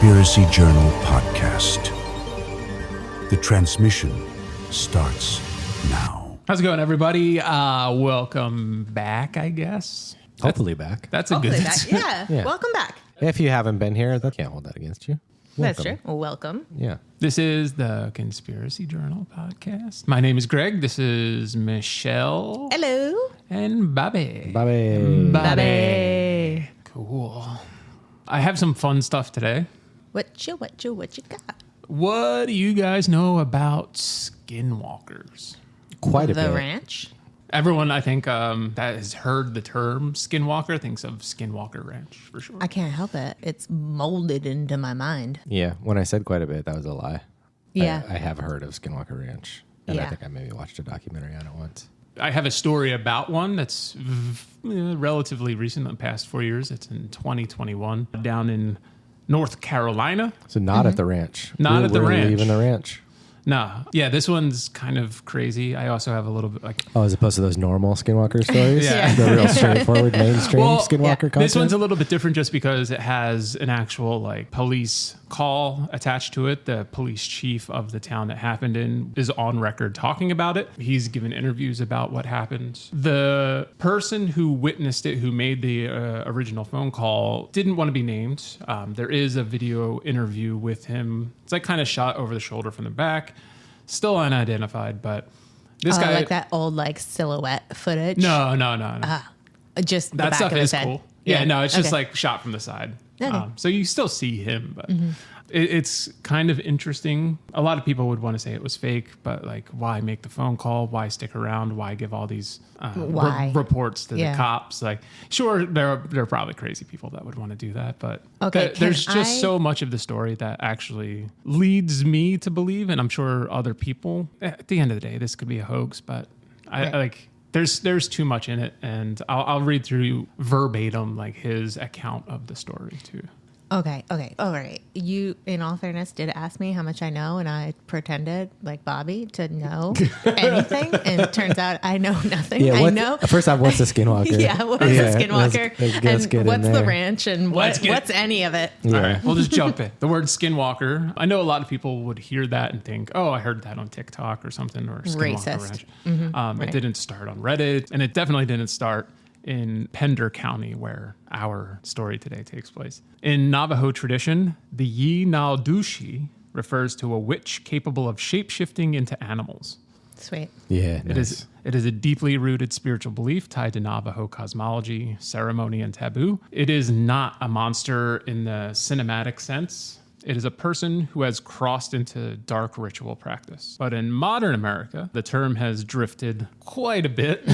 Conspiracy Journal podcast. The transmission starts now. How's it going, everybody? Welcome back, I guess. Hopefully back. That's a good Yeah. Welcome back. If you haven't been here, that can't hold that against you. Welcome. That's true. Welcome. Yeah. This is the Conspiracy Journal podcast. My name is Greg. This is Michelle. Hello. And Bobby. Bobby. Cool. I have some fun stuff today. What you got? What do you guys know about skinwalkers? Quite a The bit. ranch. Everyone, I think, that has heard the term skinwalker thinks of Skinwalker Ranch for sure. I can't help it. It's molded into my mind. Yeah. When I said quite a bit, that was a lie. Yeah. I have heard of Skinwalker Ranch. And I Yeah. think I maybe watched a documentary on it once. I have a story about one that's relatively recent, in the past 4 years. It's in 2021 down in North Carolina. So not at the ranch. Not at the ranch. Leaving the ranch. No. Yeah, this one's kind of crazy. I also have a little bit like... Oh, as opposed to those normal Skinwalker stories? Yeah. The real straightforward mainstream Skinwalker content? This one's a little bit different just because it has an actual like police call attached to it. The police chief of the town that happened in is on record talking about it. He's given interviews about what happened. The person who witnessed it, who made the original phone call, didn't want to be named. There is a video interview with him. It's like kind of shot over the shoulder from the back. Still unidentified, but this guy... like that old like silhouette footage. No. Just the That back stuff of his is head. cool. Yeah, no, it's just Okay. like shot from the side. Okay. So you still see him, but it's kind of interesting. A lot of people would want to say it was fake, but like, why make the phone call? Why stick around? Why give all these Why? reports to Yeah. the cops? Like, sure, there are probably crazy people that would want to do that, but Okay, there's can just I- so much of the story that actually leads me to believe, and I'm sure other people. At the end of the day, this could be a hoax, but I Right. like. There's too much in it, and I'll read through verbatim like his account of the story too. Okay. All right. You, in all fairness, did ask me how much I know, and I pretended, like Bobby, to know anything. And it turns out I know nothing. I know. First off, what's a Skinwalker? Yeah, what is a skinwalker? Let's get in and what's the there. ranch? And what's any of it? Yeah. All right, we'll just jump in. The word skinwalker. I know a lot of people would hear that and think, "Oh, I heard that on TikTok or something," or Skinwalker Racist. Ranch. It didn't start on Reddit, and it definitely didn't start in Pender County, where our story today takes place. In Navajo tradition, the Yi-Naldushi refers to a witch capable of shape-shifting into animals. Sweet. Yeah, nice. It is a deeply rooted spiritual belief tied to Navajo cosmology, ceremony, and taboo. It is not a monster in the cinematic sense. It is a person who has crossed into dark ritual practice. But in modern America, the term has drifted quite a bit.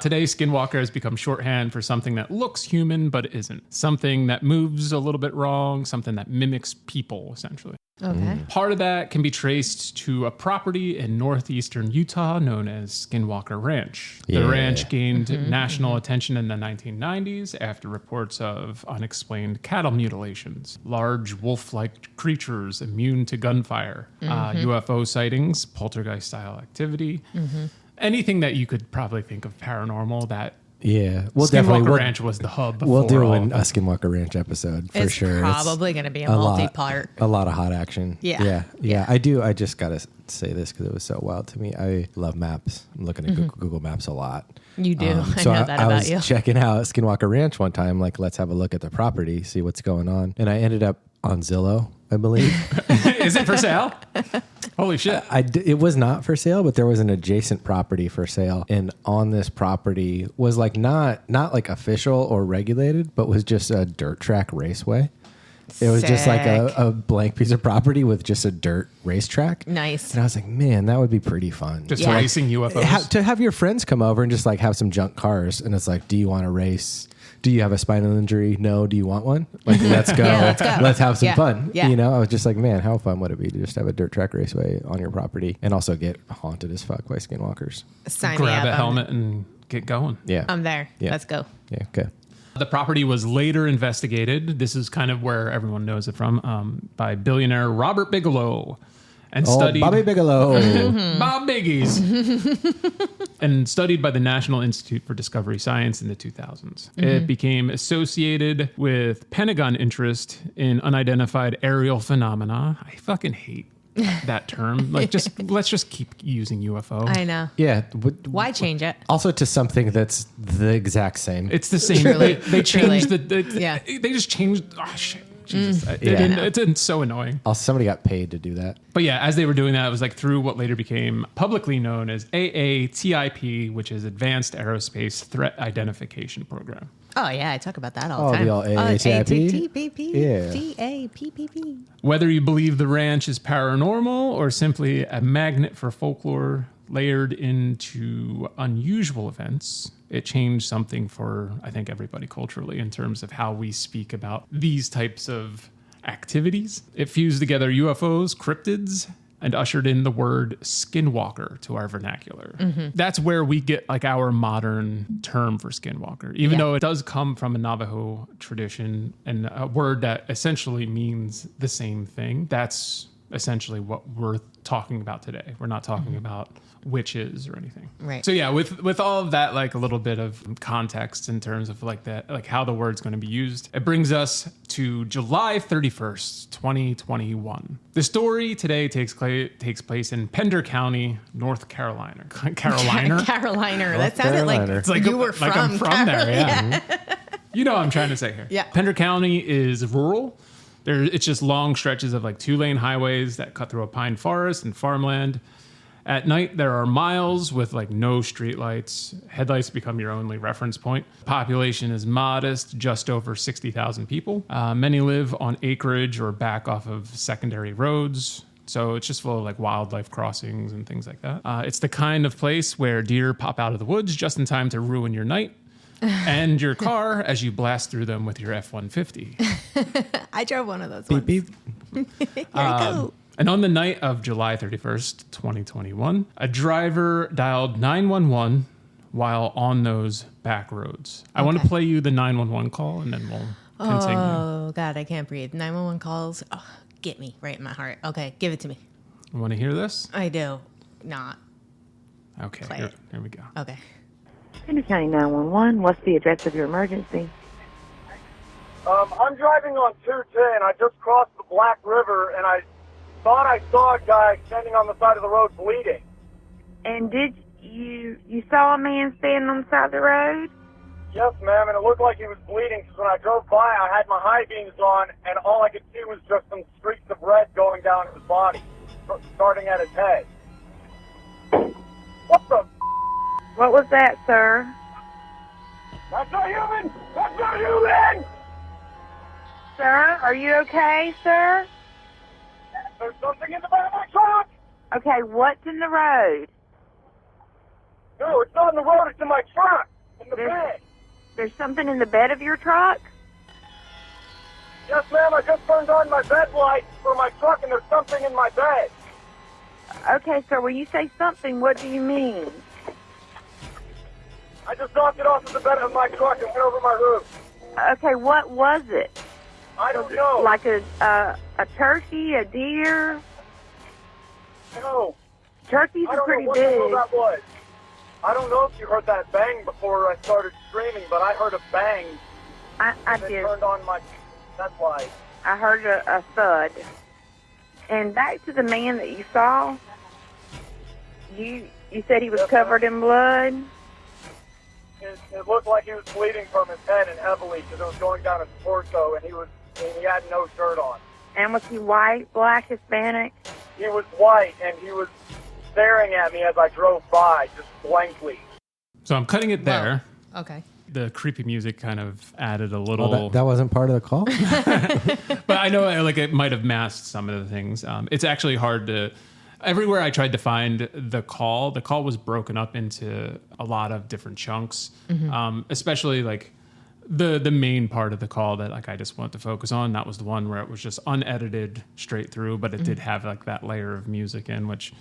Today, skinwalker has become shorthand for something that looks human but isn't. Something that moves a little bit wrong, something that mimics people, essentially. Okay. Part of that can be traced to a property in northeastern Utah known as Skinwalker Ranch. The Yeah. ranch gained national attention in the 1990s after reports of unexplained cattle mutilations, large wolf-like creatures immune to gunfire, UFO sightings, poltergeist-style activity, anything that you could probably think of paranormal that Yeah. We'll Skinwalker definitely... Ranch was the hub. We'll do all a of that. Skinwalker Ranch episode for It's sure. probably going to be a lot- multi-part. A lot of hot action. Yeah. Yeah. I do. I just got to say this because it was so wild to me. I love maps. I'm looking at Google Maps a lot. You do. I So know that I about was you. checking out Skinwalker Ranch one time, like, let's have a look at the property, see what's going on. And I ended up on Zillow, I believe. Is it for sale? Holy shit. It was not for sale, but there was an adjacent property for sale. And on this property was like not like official or regulated, but was just a dirt track raceway. It was just like Sick. a blank piece of property with just a dirt racetrack. Nice. And I was like, man, that would be pretty fun. Just Yeah. racing UFOs. To have your friends come over and just like have some junk cars. And it's like, do you want to race? Do you have a spinal injury? No. Do you want one? Like, let's go. Yeah, let's go. Let's have some Yeah. fun. Yeah. You know, I was just like, man, how fun would it be to just have a dirt track raceway on your property and also get haunted as fuck by skinwalkers? Sign me Grab up. a helmet and get going. Yeah. I'm there. Yeah. Let's go. Yeah. Okay. The property was later investigated. This is kind of where everyone knows it from, by billionaire Robert Bigelow and Oh, studied Bobby Bigelow. Bob Biggies, and studied by the National Institute for Discovery Science in the 2000s. It became associated with Pentagon interest in unidentified aerial phenomena. I fucking hate that term. Like, let's just keep using UFO. I know. Yeah. Why change it? Also to something that's the exact same. It's the same. Truly. They changed Yeah. They just changed. Oh shit. Jesus. Yeah. It's so annoying. Also, somebody got paid to do that. But yeah, as they were doing that, it was like through what later became publicly known as AATIP, which is Advanced Aerospace Threat Identification Program. Oh, yeah. I talk about that all Oh, the time. the old AATIP? Yeah. T-A-P-P-P. Whether you believe the ranch is paranormal or simply a magnet for folklore layered into unusual events, it changed something for, I think, everybody culturally in terms of how we speak about these types of activities. It fused together UFOs, cryptids, and ushered in the word skinwalker to our vernacular. That's where we get like our modern term for skinwalker, even though it does come from a Navajo tradition and a word that essentially means the same thing. That's essentially what we're talking about today. We're not talking about witches or anything. Right. So yeah, with all of that, like a little bit of context in terms of like that, like how the word's going to be used, it brings us to July 31st, 2021. The story today takes place in Pender County, North Carolina. Carolina. Carolina. That sounded Carolina. like It's like you were like I'm from there. Yeah. You know what I'm trying to say here. Yeah. Pender County is rural. It's just long stretches of like 2-lane highways that cut through a pine forest and farmland. At night, there are miles with like no streetlights. Headlights become your only reference point. Population is modest, just over 60,000 people. Many live on acreage or back off of secondary roads. So it's just full of like wildlife crossings and things like that. It's the kind of place where deer pop out of the woods just in time to ruin your night and your car as you blast through them with your F-150. I drove one of those Beep, ones. beep. Here we go. And on the night of July 31st, 2021, a driver dialed 911 while on those back roads. I want to play you the 911 call and then we'll continue. Oh, God, I can't breathe. 911 calls. Oh, get me right in my heart. Okay, give it to me. You want to hear this? I do. Not. Okay, Play here, it. here we go. Okay. Pender County 911, what's the address of your emergency? I'm driving on 210. I just crossed the Black River, and I thought I saw a guy standing on the side of the road bleeding. And did you saw a man standing on the side of the road? Yes, ma'am, and it looked like he was bleeding because when I drove by, I had my high beams on, and all I could see was just some streaks of red going down his body, starting at his head. What the? What was that, sir? That's not human! That's not human! Sir, are you okay, sir? There's something in the back of my truck! Okay, what's in the road? No, it's not in the road, it's in my truck! In the bed! There's something in the bed of your truck? Yes, ma'am, I just turned on my bed light for my truck, and there's something in my bed. Okay, sir, when you say something, what do you mean? I just knocked it off of the bed of my truck and went over my roof. Okay, what was it? I don't know. Like a turkey, a deer? No. Turkeys I are don't pretty know what the hell big. that was. I don't know if you heard that bang before I started screaming, but I heard a bang. I and it did. turned on my... That's why. I heard a thud. And back to the man that you saw, you said he was covered in blood? It looked like he was bleeding from his head and heavily because it was going down his torso, and he had no shirt on. And was he white, black, Hispanic? He was white, and he was staring at me as I drove by, just blankly. So I'm cutting it there. Wow. Okay. The creepy music kind of added a little... Oh, that wasn't part of the call? But I know like it might have masked some of the things. It's actually hard to... Everywhere I tried to find the call was broken up into a lot of different chunks, especially like the main part of the call that like I just wanted to focus on. That was the one where it was just unedited straight through, but it did have like that layer of music in, which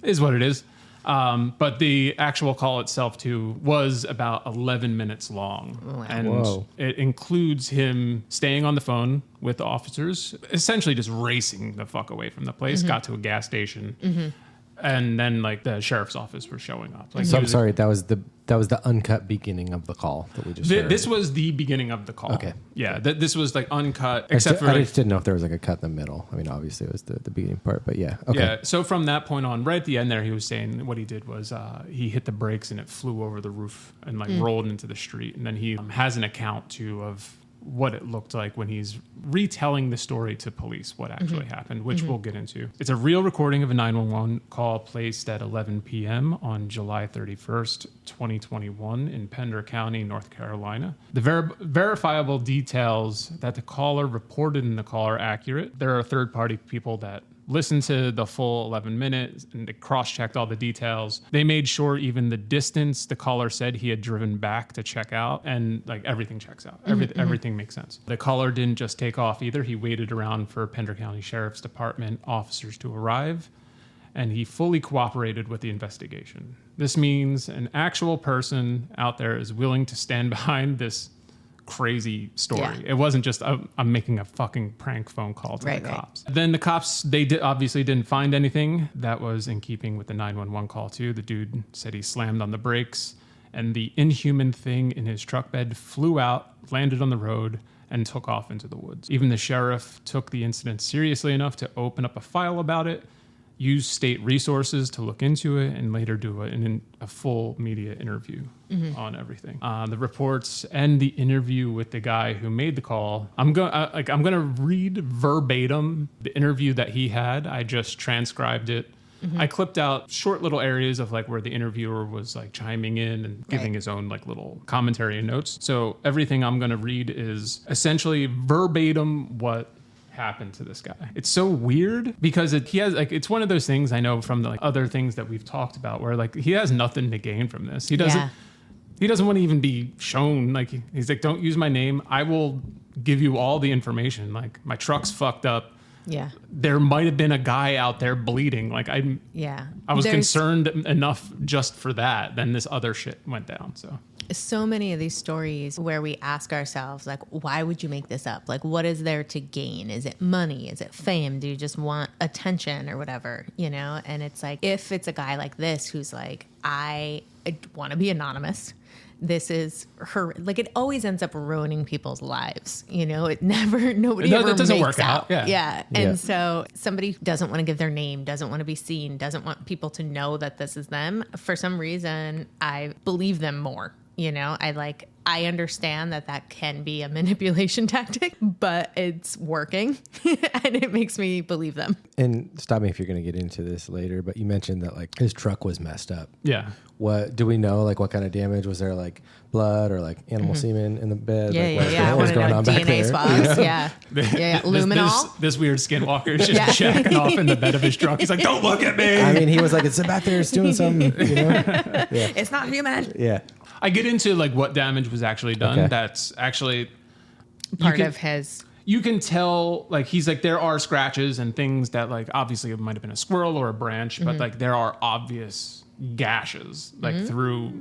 is what it is. But the actual call itself, too, was about 11 minutes long. Wow. And Whoa. it includes him staying on the phone with the officers, essentially just racing the fuck away from the place, got to a gas station. And then, like, the sheriff's office were showing up. Like, So I'm sorry, that was the uncut beginning of the call that we just heard. This was the beginning of the call. Okay. Yeah, this was, like, uncut, except for... I like, just didn't know if there was like a cut in the middle. I mean, obviously it was the beginning part, but yeah. Okay. Yeah, so from that point on, right at the end there, he was saying what he did was he hit the brakes and it flew over the roof and like rolled into the street. And then he has an account too of what it looked like when he's retelling the story to police, what actually happened, which we'll get into. It's a real recording of a 911 call placed at 11 p.m. on July 31st, 2021 in Pender County, North Carolina. The verifiable details that the caller reported in the call are accurate. There are third-party people that listened to the full 11 minutes and they cross-checked all the details. They made sure even the distance the caller said he had driven back to check out, and like everything checks out. Everything makes sense. The caller didn't just take off either. He waited around for Pender County Sheriff's Department officers to arrive, and he fully cooperated with the investigation. This means an actual person out there is willing to stand behind this crazy story. Yeah. It wasn't just I'm making a fucking prank phone call to Right, the right. cops. Then the cops, obviously didn't find anything that was in keeping with the 911 call too. The dude said he slammed on the brakes and the inhuman thing in his truck bed flew out, landed on the road, and took off into the woods. Even the sheriff took the incident seriously enough to open up a file about it, use state resources to look into it, and later do a full media interview on everything. The reports and the interview with the guy who made the call. I'm gonna read verbatim the interview that he had. I just transcribed it. I clipped out short little areas of like where the interviewer was like chiming in and giving his own like little commentary and notes. So everything I'm gonna read is essentially verbatim what happened to this guy. It's so weird because it's one of those things I know from the like other things that we've talked about where like he has nothing to gain from this. He doesn't want to even be shown. Like he's like, don't use my name. I will give you all the information. Like my truck's fucked up. Yeah. There might have been a guy out there bleeding. Like I was concerned enough just for that. Then this other shit went down. So many of these stories where we ask ourselves, like, why would you make this up? Like, what is there to gain? Is it money? Is it fame? Do you just want attention or whatever, you know? And it's like, if it's a guy like this who's like, I want to be anonymous. This is her. Like, it always ends up ruining people's lives. You know, nobody ever that doesn't makes work out. Yeah. And so somebody doesn't want to give their name, doesn't want to be seen, doesn't want people to know that this is them. For some reason, I believe them more. You know, I understand that can be a manipulation tactic, but it's working and it makes me believe them. And stop me if you're going to get into this later, but you mentioned that like his truck was messed up. yeah. What do we know? Like what kind of damage? Was there like blood or like animal semen in the bed? Yeah, like, I what want was to going know on back DNA there? swabs. Yeah. Luminol. This weird skinwalker is just jacking off in the bed of his truck. He's like, don't look at me. I mean, he was like, it's back there, it's doing something, you know? Yeah. It's not human. Yeah. I get into like what damage was actually done. Okay. That's actually Part of his. You can tell, like, he's like, there are scratches and things that, like, obviously it might have been a squirrel or a branch, but like there are obvious gashes, like, through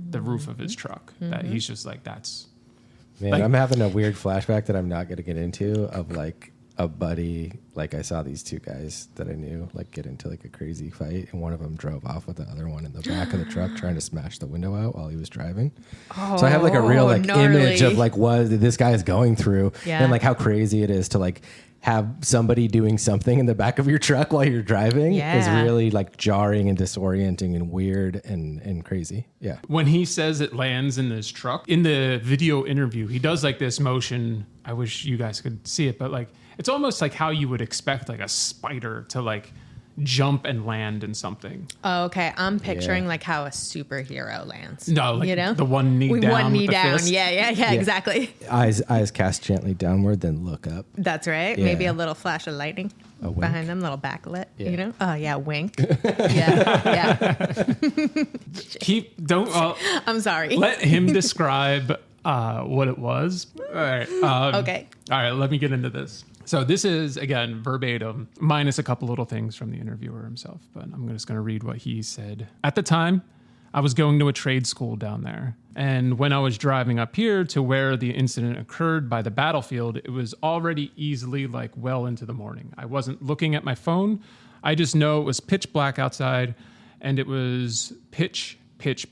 the roof of his truck that he's just like, that's. Man, Like- I'm having a weird flashback that I'm not going to get into of like a buddy. Like I saw these two guys that I knew like get into like a crazy fight, and one of them drove off with the other one in the back of the truck trying to smash the window out while he was driving. So I have like a real like image of like what this guy is going through and like how crazy it is to like have somebody doing something in the back of your truck while you're driving is really like jarring and disorienting and weird and crazy. Yeah. When he says it lands in this truck, in the video interview, he does like this motion. I wish you guys could see it, but like, it's almost like how you would expect like a spider to like jump and land in something. Oh, okay. I'm picturing like how a superhero lands. No, like you know? the one knee down. One knee with the down. fist. Yeah, exactly. Eyes cast gently downward, then look up. That's right. Yeah. Maybe a little flash of lightning A wink. behind them, little backlit, Yeah. you know? Oh, yeah, wink. yeah. Don't I'm sorry. let him describe what it was. All right. Okay. All right. Let me get into this. So this is, again, verbatim, minus a couple little things from the interviewer himself. But I'm just going to read what he said. At the time, I was going to a trade school down there. And when I was driving up here to where the incident occurred by the battlefield, it was already easily like well into the morning. I wasn't looking at my phone. I just know it was pitch black outside, and it was pitch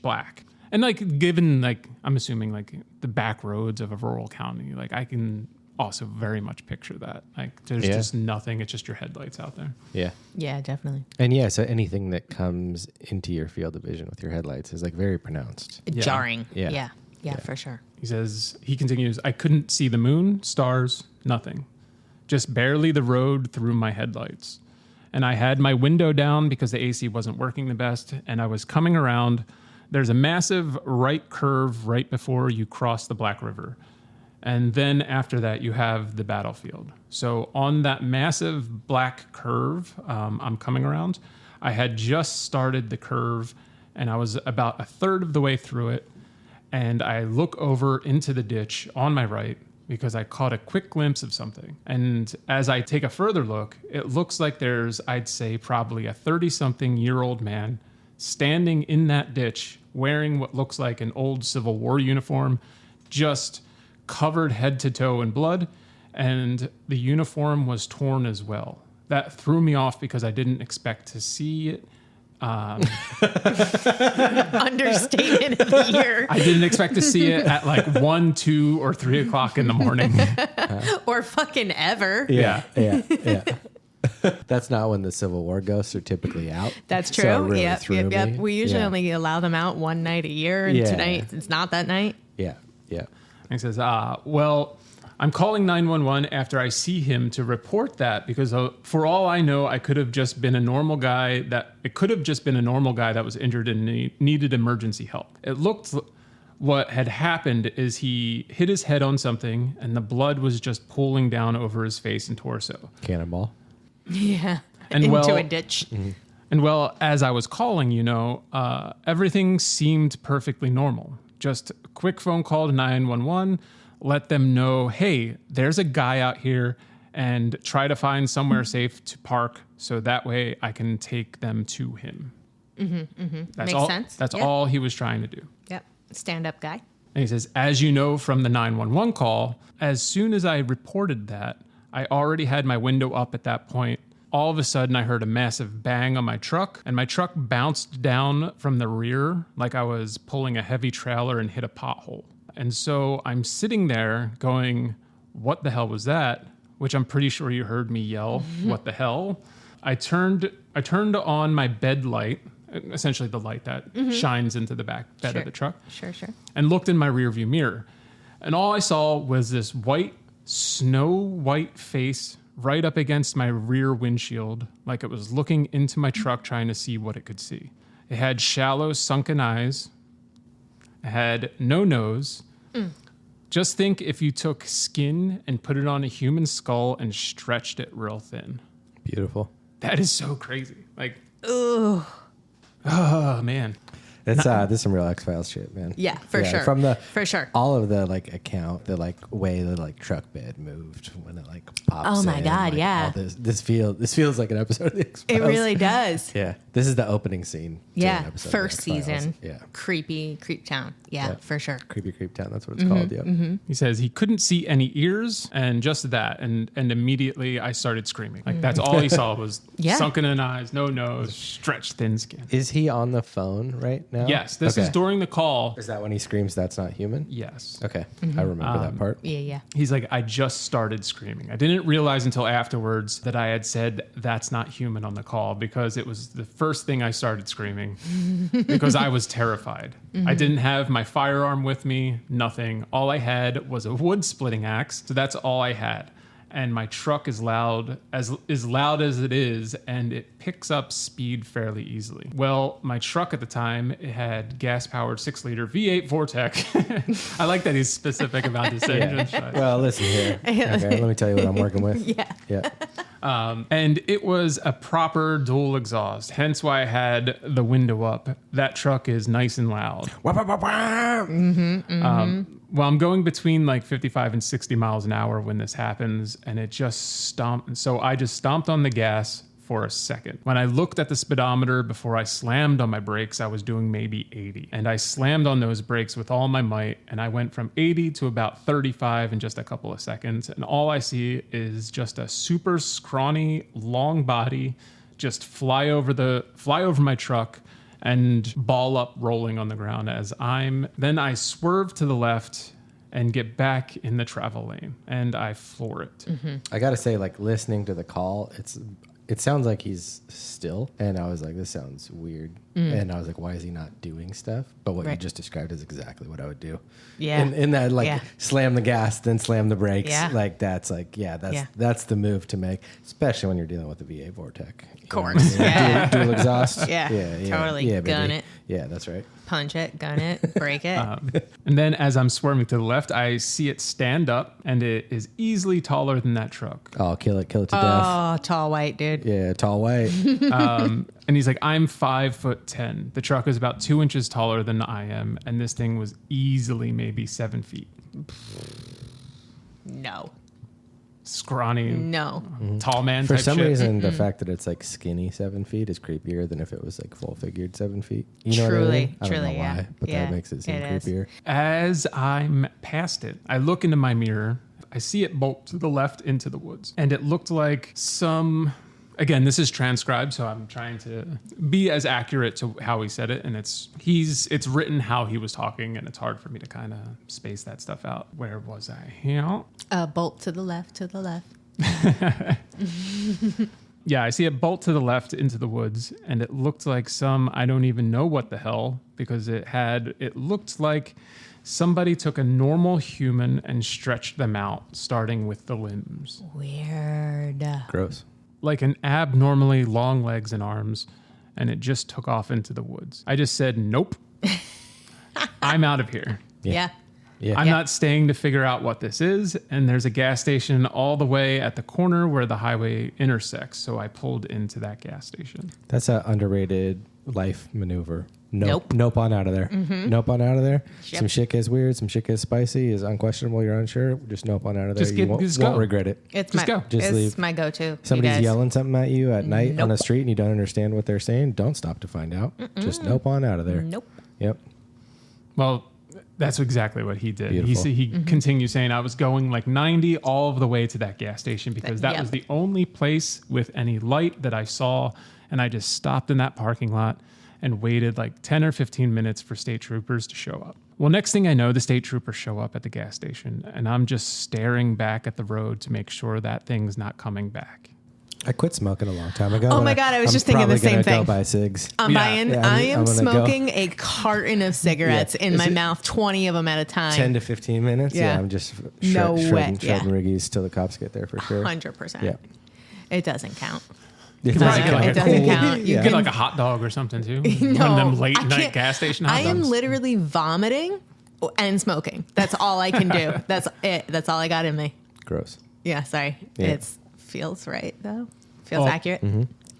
black. And like, given like, I'm assuming like the back roads of a rural county, like I can also very much picture that. Like there's just nothing. It's just your headlights out there. Yeah. Yeah, definitely. And so anything that comes into your field of vision with your headlights is like very pronounced. Jarring. Yeah. Yeah, for sure. He continues, I couldn't see the moon, stars, nothing. Just barely the road through my headlights. And I had my window down because the AC wasn't working the best. And I was coming around. There's a massive right curve right before you cross the Black River. And then after that, you have the battlefield. So on that massive black curve, I'm coming around. I had just started the curve, and I was about a third of the way through it. And I look over into the ditch on my right because I caught a quick glimpse of something. And as I take a further look, it looks like there's, I'd say, probably a 30-something-year-old man standing in that ditch wearing what looks like an old Civil War uniform, just covered head to toe in blood, and the uniform was torn as well. That threw me off because I didn't expect to see it. Understatement of the year. I didn't expect to see it at like 1, 2, or 3 o'clock in the morning. Or fucking ever. Yeah. That's not when the Civil War ghosts are typically out. That's true. So it really Yep. threw me. We usually only allow them out one night a year, and tonight it's not that night. Yeah. He says, well, I'm calling 911 after I see him to report that because for all I know, it could have just been a normal guy that was injured and needed emergency help. It looked what had happened is he hit his head on something and the blood was just pooling down over his face and torso. Cannonball. Yeah. And into a ditch. Mm-hmm. And well, as I was calling, everything seemed perfectly normal. Just a quick phone call to 911, let them know, hey, there's a guy out here, and try to find somewhere safe to park so that way I can take them to him. That's Makes sense. That's Yep. all he was trying to do. Yep. Stand-up guy. And he says, as you know from the 911 call, as soon as I reported that, I already had my window up at that point. All of a sudden, I heard a massive bang on my truck, and my truck bounced down from the rear like I was pulling a heavy trailer and hit a pothole. And so I'm sitting there going, what the hell was that? Which I'm pretty sure you heard me yell, what the hell? I turned on my bed light, essentially the light that shines into the back bed of the truck. Sure. And looked in my rearview mirror. And all I saw was this snow white face right up against my rear windshield, like it was looking into my truck trying to see what it could see. It had shallow, sunken eyes. It had no nose. Just think if you took skin and put it on a human skull and stretched it real thin. Beautiful. That is so crazy. Like, Ugh. oh, man. This is some real X-Files shit, man. Yeah, for sure. For sure. All of the way the truck bed moved when it pops. Oh my God, yeah. This feels like an episode of the X-Files. It really does. Yeah. This is the opening scene. To an episode of the First X-Files. season. Yeah. Creepy Creep Town. Yeah, for sure. Creepy Creep Town. That's what it's called. Yeah. He says he couldn't see any ears and just that. And immediately I started screaming. Like, that's all he saw was sunken in eyes, no nose, stretched thin skin. Is he on the phone right now? Yes. This is during the call. Is that when he screams, "That's not human"? Yes. Okay. I remember that part. Yeah. He's like, I just started screaming. I didn't realize until afterwards that I had said, "That's not human" on the call because it was the first thing I started screaming because I was terrified. I didn't have my firearm with me, nothing. All I had was a wood splitting axe. So that's all I had. And my truck is loud as it is, and it picks up speed fairly easily. Well, my truck at the time, it had gas-powered 6-liter V8 Vortec. I like that he's specific about this engine. Well, listen here. Okay, let me tell you what I'm working with. Yeah. And it was a proper dual exhaust, hence why I had the window up. That truck is nice and loud. Well, I'm going between like 55 and 60 miles an hour when this happens, and it just stomped. So I just stomped on the gas for a second. When I looked at the speedometer before I slammed on my brakes, I was doing maybe 80. And I slammed on those brakes with all my might, and I went from 80 to about 35 in just a couple of seconds. And all I see is just a super scrawny, long body just fly over my truck and ball up rolling on the ground then I swerve to the left and get back in the travel lane, and I floor it. I gotta say, like, listening to the call, it sounds like he's still, and I was like, this sounds weird. And I was like, why is he not doing stuff? But what you just described is exactly what I would do. Yeah. In that, like, slam the gas, then slam the brakes. Yeah. Like, that's the move to make, especially when you're dealing with the VA Vortec. Of course. Yeah. Dual exhaust. Yeah. Totally. Yeah, Gun baby. it. Yeah, that's right. Punch it, gun it, break it. And then as I'm swerving to the left, I see it stand up, and it is easily taller than that truck. Oh, kill it to death. Oh, tall white dude. Yeah, tall white. And he's like, I'm 5'10". The truck is about 2 inches taller than I am, and this thing was easily maybe 7 feet. No. Scrawny, No. tall man For type some shit. reason, the fact that it's like skinny 7 feet is creepier than if it was like full figured 7 feet. You know what I mean? I don't Truly, know why, but yeah. that makes it seem It is. creepier. As I'm past it, I look into my mirror. I see it bolt to the left into the woods, and it looked like some. Again, this is transcribed, so I'm trying to be as accurate to how he said it, and it's written how he was talking, and it's hard for me to kind of space that stuff out. Where was I? Yeah. Bolt to the left, to the left. Yeah, I see it bolt to the left into the woods, and it looked like I don't even know what the hell, because it looked like somebody took a normal human and stretched them out, starting with the limbs. Weird. Gross. Like an abnormally long legs and arms, and it just took off into the woods. I just said, nope. I'm out of here. Yeah. Yeah. I'm not staying to figure out what this is. And there's a gas station all the way at the corner where the highway intersects. So I pulled into that gas station. That's an underrated life maneuver. Nope. Nope on out of there. Nope on out of there. Yep. Some shit gets weird. Some shit gets spicy. Is unquestionable. You're unsure. Just nope on out of there. Just You just won't go. regret it. It's Just go. Just it's leave. my go-to. Somebody's you guys. yelling something at you at night on Nope. the street and you don't understand what they're saying. Don't stop to find out. Just nope on out of there. Nope. Yep. Well, that's exactly what he did. Beautiful. He continued saying I was going like 90 all of the way to that gas station because that Yep. was the only place with any light that I saw. And I just stopped in that parking lot and waited like 10 or 15 minutes for state troopers to show up. Well, next thing I know, the state troopers show up at the gas station, and I'm just staring back at the road to make sure that thing's not coming back. I quit smoking a long time ago. Oh my God, I was just thinking the same I'm thing. probably gonna go buy cigs. I'm Yeah. buying. Yeah, I I'm am gonna go. smoking a carton of cigarettes in Is my it- mouth, 20 of them at a time. 10 to 15 minutes. Yeah. I'm just No way. shredding Yeah. riggies till the cops get there for sure. 100%. Yeah. It doesn't count. It could probably doesn't get like count. a doesn't cool- count. You Get can- like a hot dog or something too. No, One of them late I night can't- gas station hot I am dogs. literally vomiting and smoking. That's all I can do. That's it. That's all I got in me. Gross. Yeah, sorry. Yeah. It feels right though. Feels Oh. accurate.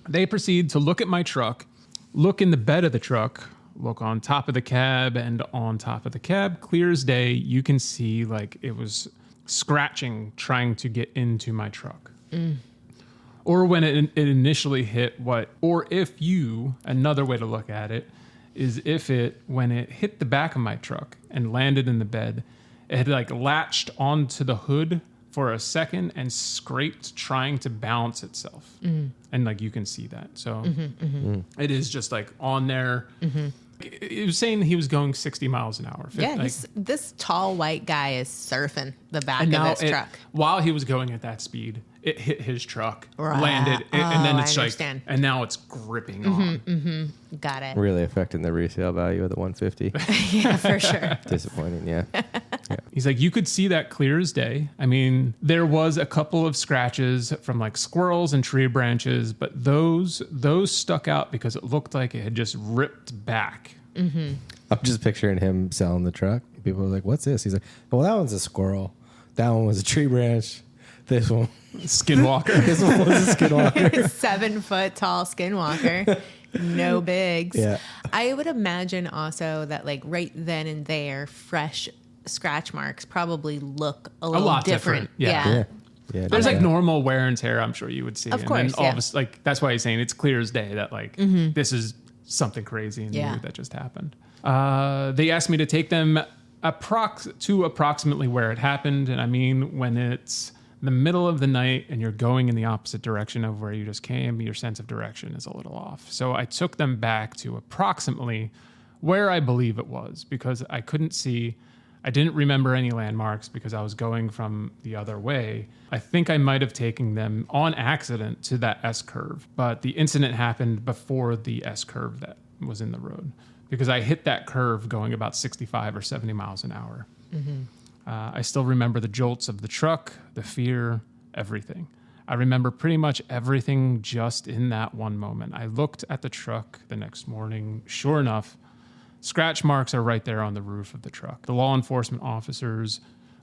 They proceed to look at my truck, look in the bed of the truck, look on top of the cab, and on top of the cab, clear as day, you can see like it was scratching trying to get into my truck. Or when it initially hit another way to look at it is when it hit the back of my truck and landed in the bed, it had like latched onto the hood for a second and scraped trying to balance itself. And like you can see that. So it is just like on there. It was saying he was going 60 miles an hour. Yeah, Like, this tall white guy is surfing the back and of now his truck. while he was going at that speed, it hit his truck, Right. landed, and then Oh, it's I like, understand. and now it's gripping on. Got it. Really affecting the resale value of the 150. Yeah, for sure. Disappointing, yeah. He's like, you could see that clear as day. I mean, there was a couple of scratches from like squirrels and tree branches, but those stuck out because it looked like it had just ripped back. I'm just picturing him selling the truck. People are like, what's this? He's like, well, that one's a squirrel. That one was a tree branch. This one. Skinwalker. This one was a skinwalker. 7 foot tall skinwalker. No bigs. Yeah. I would imagine also that like right then and there, fresh scratch marks probably look a little lot different. different. Yeah. There's like normal wear and tear, I'm sure you would see. Of and course, then all of a, like that's why he's saying it's clear as day that like this is something crazy and new that just happened. They asked me to take them to approximately where it happened, and I mean when it's the middle of the night and you're going in the opposite direction of where you just came, your sense of direction is a little off. So I took them back to approximately where I believe it was because I couldn't see. I didn't remember any landmarks because I was going from the other way. I think I might have taken them on accident to that S-curve, but the incident happened before the S-curve that was in the road because I hit that curve going about 65 or 70 miles an hour. I still remember the jolts of the truck, the fear, everything. I remember pretty much everything just in that one moment. I looked at the truck the next morning. Sure enough, scratch marks are right there on the roof of the truck. The law enforcement officers,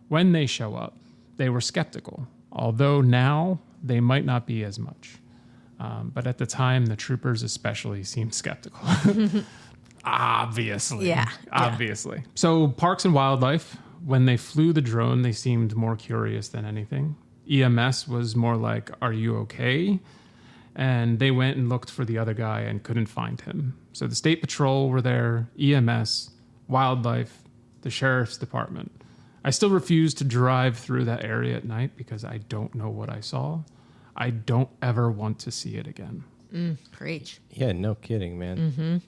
when they show up, they were skeptical, although now they might not be as much. But at the time, the troopers especially seemed skeptical. Obviously. Yeah. Obviously. So Parks and Wildlife, when they flew the drone, they seemed more curious than anything. EMS was more like, are you okay? And they went and looked for the other guy and couldn't find him. So the state patrol were there, EMS, wildlife, the sheriff's department. I still refuse to drive through that area at night because I don't know what I saw. I don't ever want to see it again. Preach. Yeah, no kidding, man.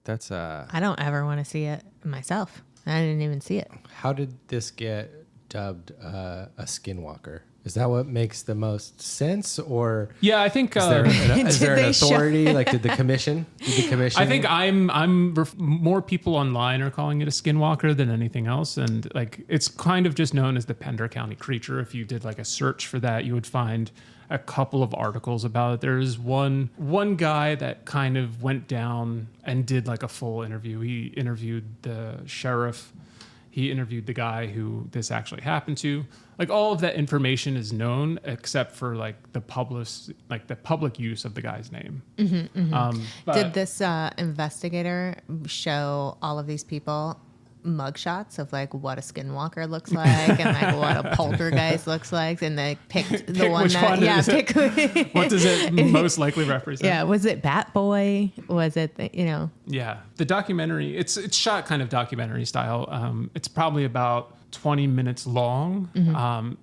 That's I don't ever want to see it myself. I didn't even see it. How did this get dubbed a skinwalker? Is that what makes the most sense, or Yeah, I think is there an they authority? Like, did the commission? I think more people online are calling it a skinwalker than anything else, and like it's kind of just known as the Pender County creature. If you did like a search for that, you would find a couple of articles about it. There's one guy that kind of went down and did like a full interview. He interviewed the sheriff. He interviewed the guy who this actually happened to. Like all of that information is known except for like the public use of the guy's name. Did this investigator show all of these people mugshots of like what a skinwalker looks like and like what a poltergeist looks like, and they picked the one which that one pick what does it most likely represent? Yeah, was it Bat Boy? Was it Yeah, the documentary. It's shot kind of documentary style. It's probably about 20 minutes long,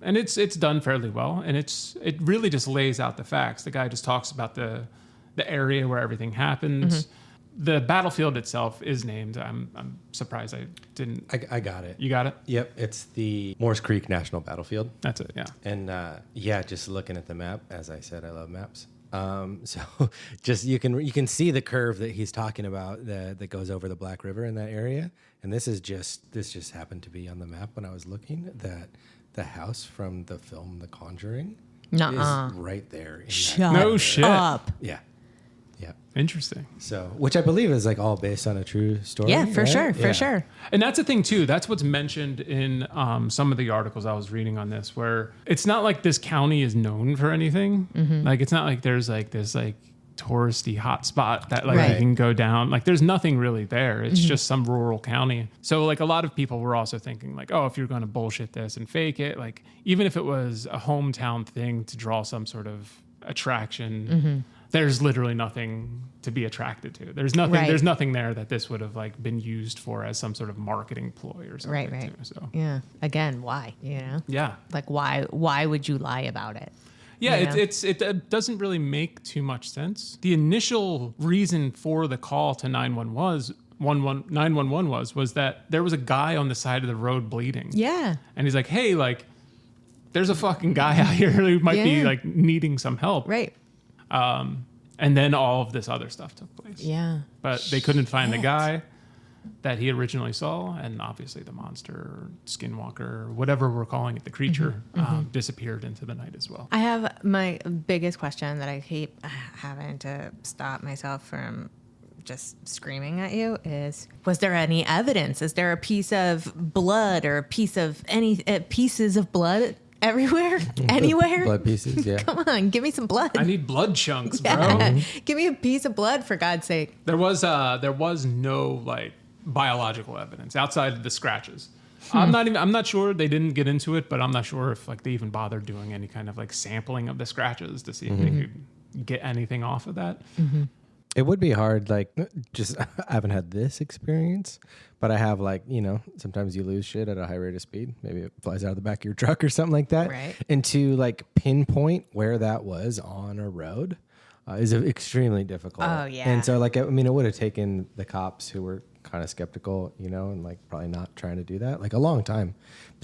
and it's done fairly well, and it really just lays out the facts. The guy just talks about the area where everything happens. The battlefield itself is named. I'm surprised I didn't. I got it. You got it? Yep, it's the Morse Creek National Battlefield. That's it. Yeah. And just looking at the map, as I said, I love maps. So just you can see the curve that he's talking about that goes over the Black River in that area. And this just happened to be on the map when I was looking, that the house from the film The Conjuring is right there. No shit. Up. Yeah. Yeah. Interesting. So, which I believe is like all based on a true story. Yeah, for right? sure, Yeah. for sure. And that's the thing too. That's what's mentioned in some of the articles I was reading on this, where it's not like this county is known for anything. Like it's not like there's like this like touristy hotspot that like you can go down. Like there's nothing really there. It's just some rural county. So like a lot of people were also thinking like, oh, if you're going to bullshit this and fake it, like even if it was a hometown thing to draw some sort of attraction. There's literally nothing to be attracted to. There's nothing. Right. There's nothing there that this would have like been used for as some sort of marketing ploy or something. Right. Too, so Yeah. Again, why? yeah, Like why would you lie about it? yeah. You know? It doesn't really make too much sense. The initial reason for the call to 911 was that there was a guy on the side of the road bleeding. Yeah. And he's like, hey, like, there's a fucking guy out here who might be Yeah. like needing some help. Right. And then all of this other stuff took place. Yeah. But they couldn't find the Shit. guy that he originally saw, and obviously the monster, skinwalker, whatever we're calling it, the creature, disappeared into the night as well. I have my biggest question that I keep having to stop myself from just screaming at you is, was there any evidence? Is there a piece of blood or a piece of pieces of blood everywhere, anywhere. Blood pieces, yeah. Come on, give me some blood. I need blood chunks, bro. Yeah. Give me a piece of blood, for God's sake. There was no like biological evidence outside of the scratches. I'm not sure, they didn't get into it, but I'm not sure if like they even bothered doing any kind of like sampling of the scratches to see if they could get anything off of that. It would be hard, like, just, I haven't had this experience, but I have, like, sometimes you lose shit at a high rate of speed. Maybe it flies out of the back of your truck or something like that. Right. And to, like, pinpoint where that was on a road is extremely difficult. Oh, yeah. And so, like, it would have taken the cops who were kind of skeptical, and, like, probably not trying to do that, like, a long time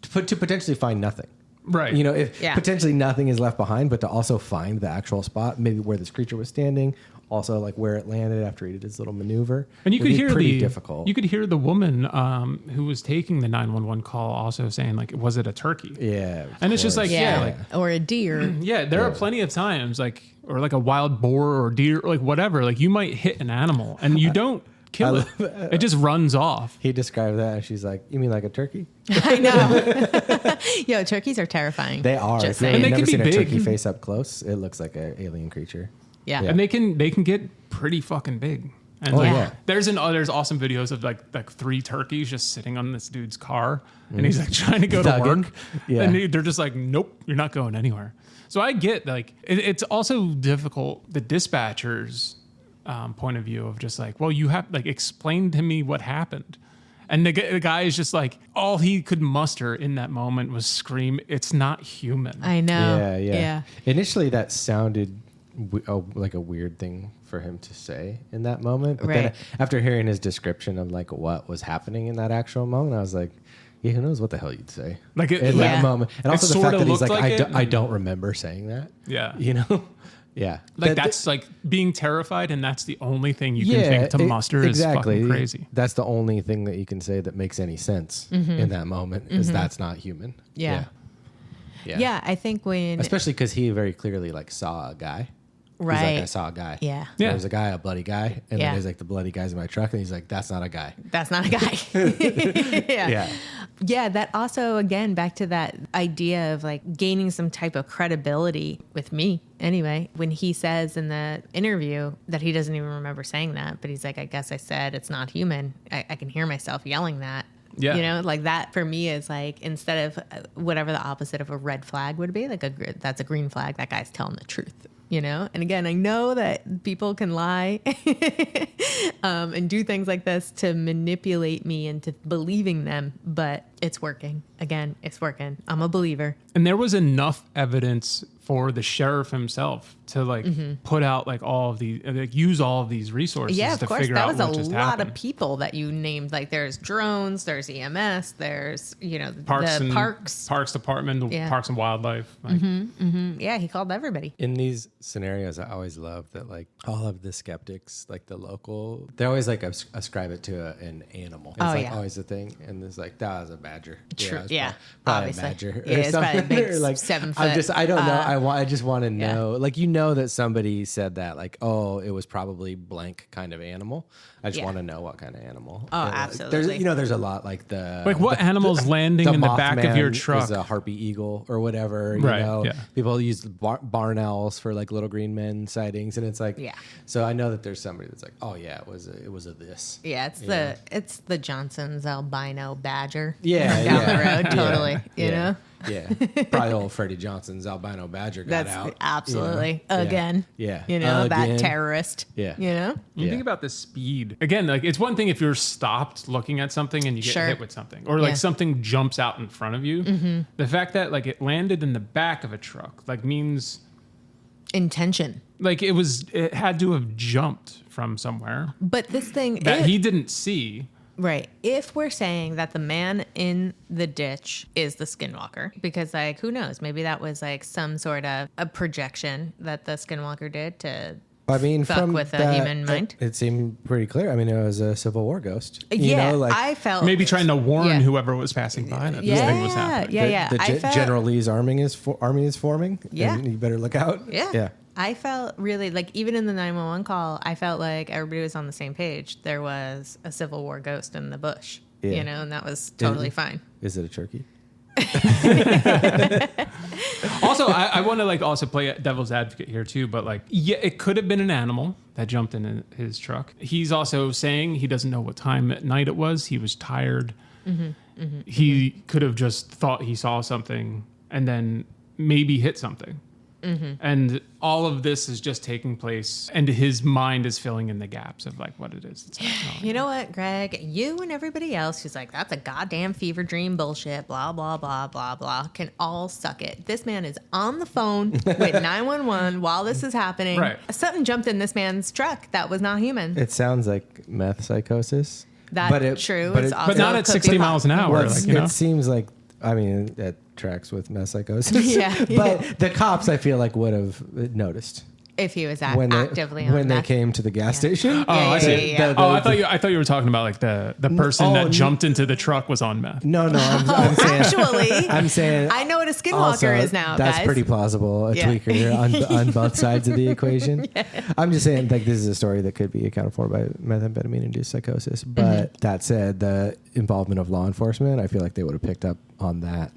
to potentially find nothing. Right. If potentially nothing is left behind, but to also find the actual spot, maybe where this creature was standing, also like where it landed after he did his little maneuver. And you could hear pretty difficult. You could hear the woman who was taking the 911 call also saying like, was it a turkey? Yeah. And it's just like, or a deer. yeah, there are plenty of times like, or like a wild boar or deer, or like whatever, like you might hit an animal and you don't kill it. It just runs off. He described that and she's like, you mean like a turkey? I know. Yo, turkeys are terrifying. They are. Just If saying. you've And they never can be seen a big. turkey face up close, it looks like an alien creature. Yeah. And they can get pretty fucking big. And Oh, like, yeah. there's awesome videos of like 3 turkeys just sitting on this dude's car, and he's like trying to go to Duggan. work, Yeah. and they're just like, nope, you're not going anywhere. So I get like it's also difficult, the dispatcher's point of view of just like, well, you have like explain to me what happened. And the guy is just like, all he could muster in that moment was scream, "It's not human." I know. Yeah. Initially, that sounded like a weird thing for him to say in that moment. But then Right. after hearing his description of like what was happening in that actual moment, I was like, yeah, who knows what the hell you'd say Like it- in Yeah. that moment. And It also the sorta fact that he's looked like, like it, I and- don't remember saying that. Yeah. Yeah. Like that's like being terrified, and that's the only thing you can think to muster is fucking crazy. That's the only thing that you can say that makes any sense in that moment is that's not human. Yeah. Yeah. Yeah, I think when Especially because he very clearly like saw a guy. He's like, right, I saw a guy. Yeah. Yeah. There's a guy, a bloody guy. And Yeah. then there's like the bloody guys in my truck. And he's like, that's not a guy. that's not a guy. yeah. Yeah. Yeah, that also, again, back to that idea of like gaining some type of credibility with me anyway, when he says in the interview that he doesn't even remember saying that, but he's like, I guess I said it's not human. I can hear myself yelling that. Yeah. You know, like that for me is like, instead of whatever the opposite of a red flag would be, like that's a green flag. That guy's telling the truth. You know, and again, I know that people can lie and do things like this to manipulate me into believing them, but it's working. Again, it's working. I'm a believer. And there was enough evidence for the sheriff himself to like put out like all of these, like use all of these resources Yeah, of to course. figure That out was what a just lot happened. of people that you named. Like there's drones, there's EMS, there's, Parks the and parks. Parks Department, the Yeah. Parks and Wildlife. Like, Yeah, he called everybody. In these scenarios, I always love that like all of the skeptics, like the local, they always like ascribe it to an animal. It's Oh, like yeah. always the thing. And it's like, that was a badger. True. it was Yeah, probably obviously. a badger. Yeah, it's probably a big Or, like, 7 I don't know. foot, I just want to yeah. know, like, that somebody said that, like, oh, it was probably blank kind of animal. I just Yeah. want to know what kind of animal. Oh, And, like, absolutely. there's a lot like the Like what animal's landing in the back of your Mothman truck? is a harpy eagle or whatever. Right, You know, yeah. people use barn owls for like little green men sightings, and it's like, Yeah. So I know that there's somebody that's like, oh yeah, it was a this. Yeah, it's the Johnson's albino badger. Yeah, down yeah. the road, totally. Yeah, You know, yeah. Probably old Freddie Johnson's albino badger got that's out. absolutely you know? again. Yeah. you know Again. that terrorist. Yeah. you know. You Yeah. think about the speed. Again, like it's one thing if you're stopped looking at something and you get Sure. hit with something, or like Yeah. something jumps out in front of you. The fact that like it landed in the back of a truck like means Intention. like it had to have jumped from somewhere But this thing that he didn't see. right. If we're saying that the man in the ditch is the skinwalker, because like who knows, maybe that was like some sort of a projection that the skinwalker did to I mean, fuck from with a that, human mind. it seemed pretty clear. I mean, it was a Civil War ghost. You yeah, know, like I felt Maybe trying to warn Yeah. whoever was passing by that this thing was happening. Yeah, the I felt, General Lee's army is forming. Yeah. And you better look out. Yeah. Yeah. I felt really like even in the 911 call, I felt like everybody was on the same page. There was a Civil War ghost in the bush, Yeah. and that was totally fine. Is it a turkey? Also, I want to like also play devil's advocate here too, but like, yeah, it could have been an animal that jumped in his truck. He's also saying he doesn't know what time at night it was. He was tired. He could have just thought he saw something and then maybe hit something. And all of this is just taking place, and his mind is filling in the gaps of like what it is. It's like, You know what, Greg? You and everybody else who's like, that's a goddamn fever dream bullshit, blah, blah, blah, blah, blah, can all suck it. This man is on the phone with 911 while this is happening. Right. Something jumped in this man's truck that was not human. It sounds like meth psychosis. That's true. But, It's it, also but not at could 60 be miles an hour. well, Like, you know? it seems like, I mean, that tracks with meth psychosis. Yeah, But the cops, I feel like, would have noticed. if he was When actively on when they meth. came to the gas station. Oh, I see. yeah. I thought you were talking about like the person that jumped into the truck was on meth. No, I'm saying. Actually, I'm saying. I know what a skinwalker also, is now, that's guys. pretty plausible. A Yeah. tweaker on both sides of the equation. I'm just saying, like, this is a story that could be accounted for by methamphetamine-induced psychosis. But that said, the involvement of law enforcement, I feel like they would have picked up on that.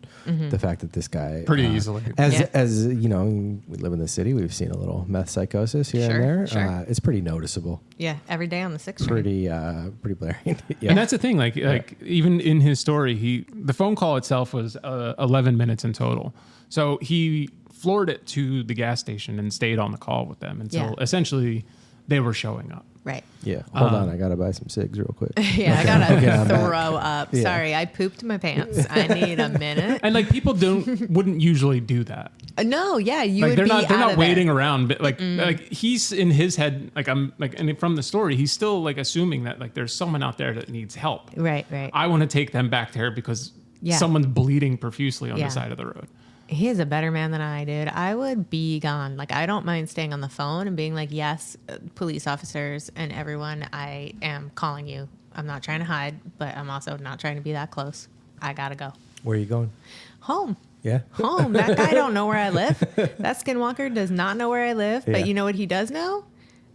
The fact that this guy Pretty easily. as you know, we live in the city. We've seen a little meth psychosis here Sure, and there. sure. It's pretty noticeable. Yeah, every day on the 6th Street. Pretty blaring. Yeah. And that's the thing. Like even in his story, the phone call itself was 11 minutes in total. So he floored it to the gas station and stayed on the call with them until essentially they were showing up. Right. Yeah. Hold on, I gotta buy some cigs real quick. Yeah, I gotta I'm throw back. up. Yeah. Sorry, I pooped my pants. I need a minute. And like people wouldn't usually do that. No, yeah, you Like would they're be not out of waiting there. around, but like he's in his head, like I'm like, and from the story, he's still like assuming that like there's someone out there that needs help. Right. I want to take them back there because someone's bleeding profusely on the side of the road. He is a better man than I did. I would be gone. Like, I don't mind staying on the phone and being like, yes, police officers and everyone, I am calling you. I'm not trying to hide, but I'm also not trying to be that close. I gotta go. Where are you going? Home. Yeah. Home. That guy don't know where I live. That skinwalker does not know where I live. Yeah. But you know what he does know?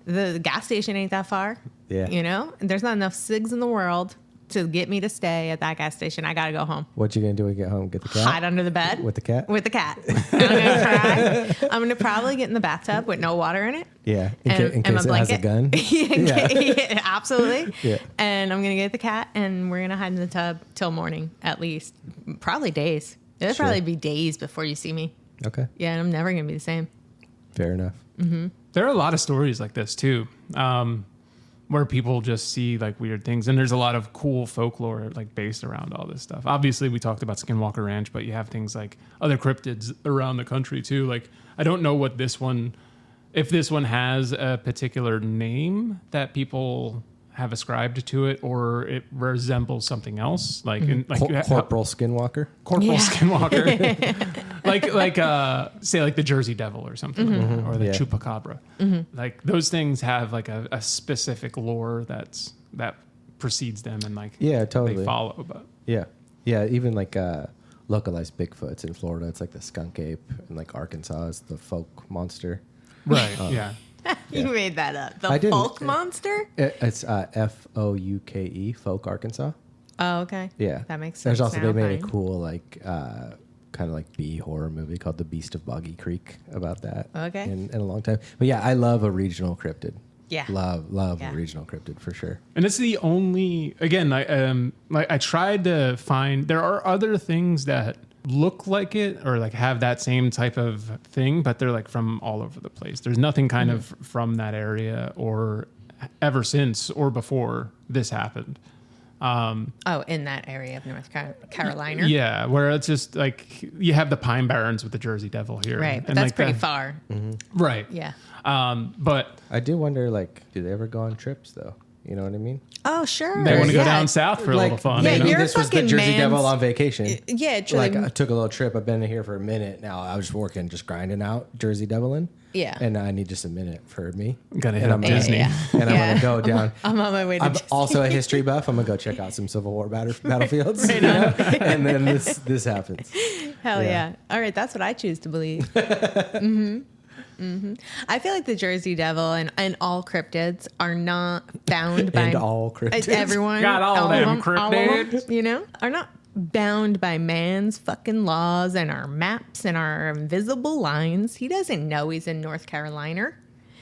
The gas station ain't that far. Yeah. You know? And there's not enough cigs in the world to get me to stay at that gas station. I gotta go home. What you gonna do when you get home? Get the cat? Hide under the bed. With the cat? With the cat. I'm gonna cry. I'm gonna probably get in the bathtub with no water in it. Yeah. And In case my it has a gun. Yeah, absolutely. Yeah. And I'm gonna get the cat, and we're gonna hide in the tub till morning, at least. Probably days. It'll Sure. probably be days before you see me. Okay. Yeah, and I'm never gonna be the same. Fair enough. There are a lot of stories like this too, where people just see like weird things, and there's a lot of cool folklore like based around all this stuff. Obviously, we talked about Skinwalker Ranch, but you have things like other cryptids around the country too. Like I don't know what this one, if this one has a particular name that people have ascribed to it, or it resembles something else, like in, like Corporal Skinwalker. Corporal Yeah. Skinwalker, like say like the Jersey Devil or something, like that, or the Yeah. Chupacabra. Like those things have like a specific lore that precedes them and like Yeah, totally. they follow. But Yeah. Yeah. Even like localized Bigfoots in Florida. It's like the skunk ape, and like Arkansas is the folk monster. right, yeah. You made that up. I The didn't. folk monster? It's Fouke, Folk, Arkansas. Oh, okay. Yeah. That makes sense. There's also, now, they made a fine. cool, like, kind of like B horror movie called The Beast of Boggy Creek about that. Okay. In a long time. But yeah, I love a regional cryptid. Yeah. Love Yeah. a regional cryptid for sure. And it's the only, again, I tried to find, there are other things that look like it or like have that same type of thing, but they're like from all over the place. There's nothing kind of from that area or ever since or before this happened. Oh, in that area of North Carolina? Yeah, where it's just like you have the Pine Barrens with the Jersey Devil here. Right, but and that's like pretty that- far. Right. Yeah. But I do wonder, like, do they ever go on trips, though? You know what I mean? Oh, sure. they want to go Yeah. down south for a little fun. Yeah, you know? maybe you're this was the fucking Jersey man's- Devil on vacation. Yeah, truly. Like, I took a little trip. I've been here for a minute now. I was working, just grinding out Jersey Devilin. Yeah. And I need just a minute for me. Gotta hit and up Disney. Yeah. And I'm Yeah. going to go down. I'm on my way to I'm Disney. also a history buff. I'm going to go check out some Civil War battlefields. You know? And then this happens. Hell Yeah. yeah. All right, that's what I choose to believe. I feel like the Jersey Devil and all cryptids are not found by And all cryptids. everyone. Got all them of 'em, all of 'em, cryptids. you know, are not bound by man's fucking laws and our maps and our invisible lines. He doesn't know he's in North Carolina.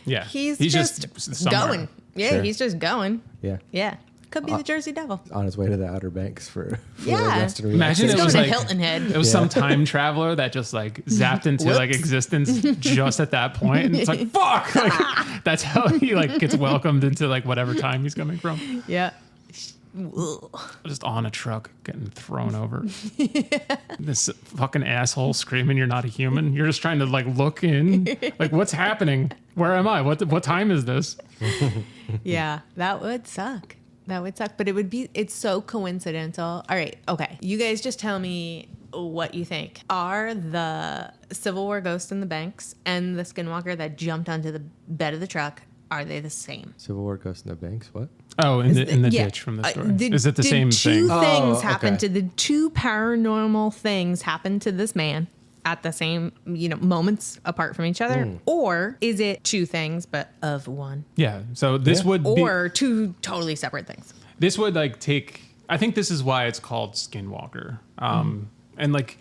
Yeah. He's just somewhere. going. Yeah, Sure. he's just going. Yeah. Yeah. Could be the Jersey Devil. On his way to the Outer Banks for Yeah. the Western Imagine He's it going was to like Hilton Head. it was some time traveler that just like zapped into like Whoops. existence just at that point, and it's like fuck. Like, that's how he like gets welcomed into like whatever time he's coming from. Yeah. Just on a truck getting thrown over. This fucking asshole screaming, "You're not a human." You're just trying to like look in, like what's happening? Where am I? What time is this? Yeah, that would suck. That would suck. But it's so coincidental. All right. Okay. You guys just tell me what you think. Are the Civil War ghost in the banks and the skinwalker that jumped onto the bed of the truck, are they the same? Civil War Ghost in the Banks. What? Oh, in the Yeah. ditch from the story. Did- Is it the did same two thing? things Oh, happen okay. to the two paranormal things happen to this man at the same, moments apart from each other? Or is it two things but of one? Yeah. So this Yeah. would be Or two totally separate things? this would like take. I think this is why it's called Skinwalker. And like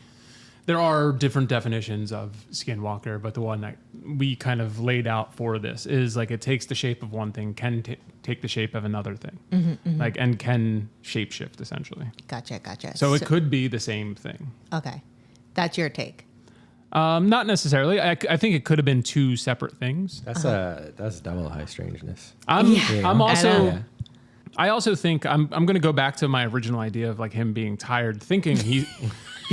there are different definitions of Skinwalker, but the one that we kind of laid out for this is like it takes the shape of one thing, can take the shape of another thing, like and can shapeshift essentially. Gotcha. So it could be the same thing. Okay. That's your take. Not necessarily. I think it could have been two separate things. That's double high strangeness. I'm also. Yeah. I also think I'm going to go back to my original idea of like him being tired, thinking he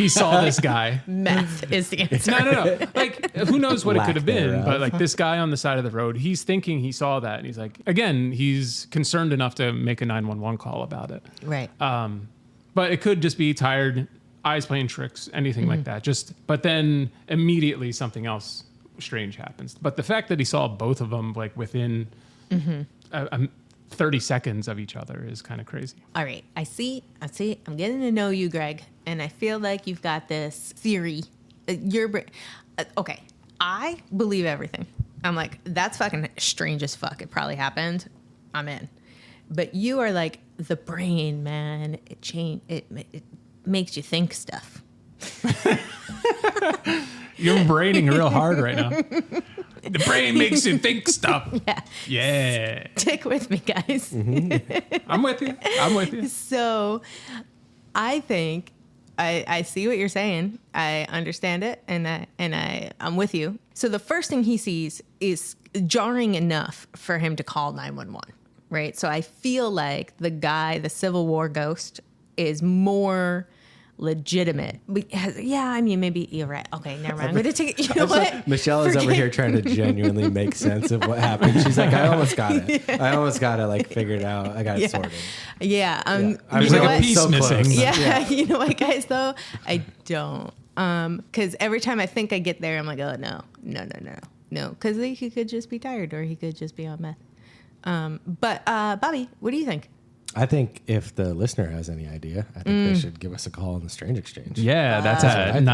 saw this guy. Meth is the answer. No. Like, who knows what it Lack could have been? thereof. But like this guy on the side of the road, he's thinking he saw that, and he's like, again, he's concerned enough to make a 911 call about it. Right. But it could just be tired, eyes playing tricks, anything like that. But then immediately something else strange happens. But the fact that he saw both of them like within 30 seconds of each other is kind of crazy. All right. I see. I'm getting to know you, Greg, and I feel like you've got this theory. Okay. I believe everything. I'm like, that's fucking strange as fuck. It probably happened. I'm in. But you are like the brain, man. It makes you think stuff. You're braining real hard right now. The brain makes you think stuff. Yeah. Stick with me, guys. I'm with you. So I think I see what you're saying. I understand it, and I'm with you. So the first thing he sees is jarring enough for him to call 911, right? So I feel like the Civil War ghost is more legitimate. Maybe you're right. Okay, never mind. I'm going to take it. You know what? Michelle is over here trying to genuinely make sense of what happened. She's like, I almost got it. Yeah. I almost got it like figured out. I got it sorted. Yeah. I'm There's you know like a what? piece So missing. close. Yeah, you know what, guys, though? I don't. Because every time I think I get there, I'm like, oh, no. Because he could just be tired or he could just be on meth. But Bobby, what do you think? I think if the listener has any idea, I think they should give us a call on the Strange Exchange. Yeah, that's what I at think.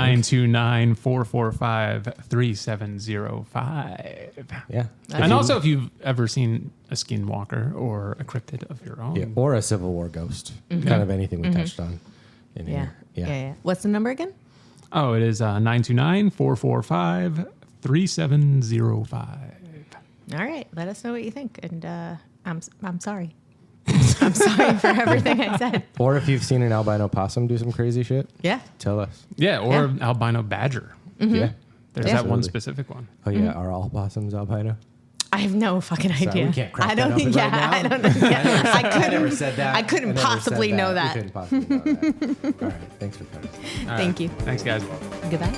929-445-3705. Yeah. And also, if you've ever seen a skinwalker or a cryptid of your own. Yeah, or a Civil War ghost. Kind of anything we touched on in here. Yeah. What's the number again? Oh, it is 929-445-3705. All right. Let us know what you think. And I'm sorry. I'm sorry for everything I said. Or if you've seen an albino possum do some crazy shit, Yeah. tell us. Yeah, or albino badger. Yeah. There's Yeah. that one Absolutely. specific one. Oh, yeah. Are all possums albino? I have no fucking idea. we can't crack I that don't open think. right now. I don't know. Yeah, I couldn't. never said that. I couldn't never said possibly know We that. couldn't possibly know that. All right. Thanks for coming. All Thank you. Thanks, guys. Goodbye.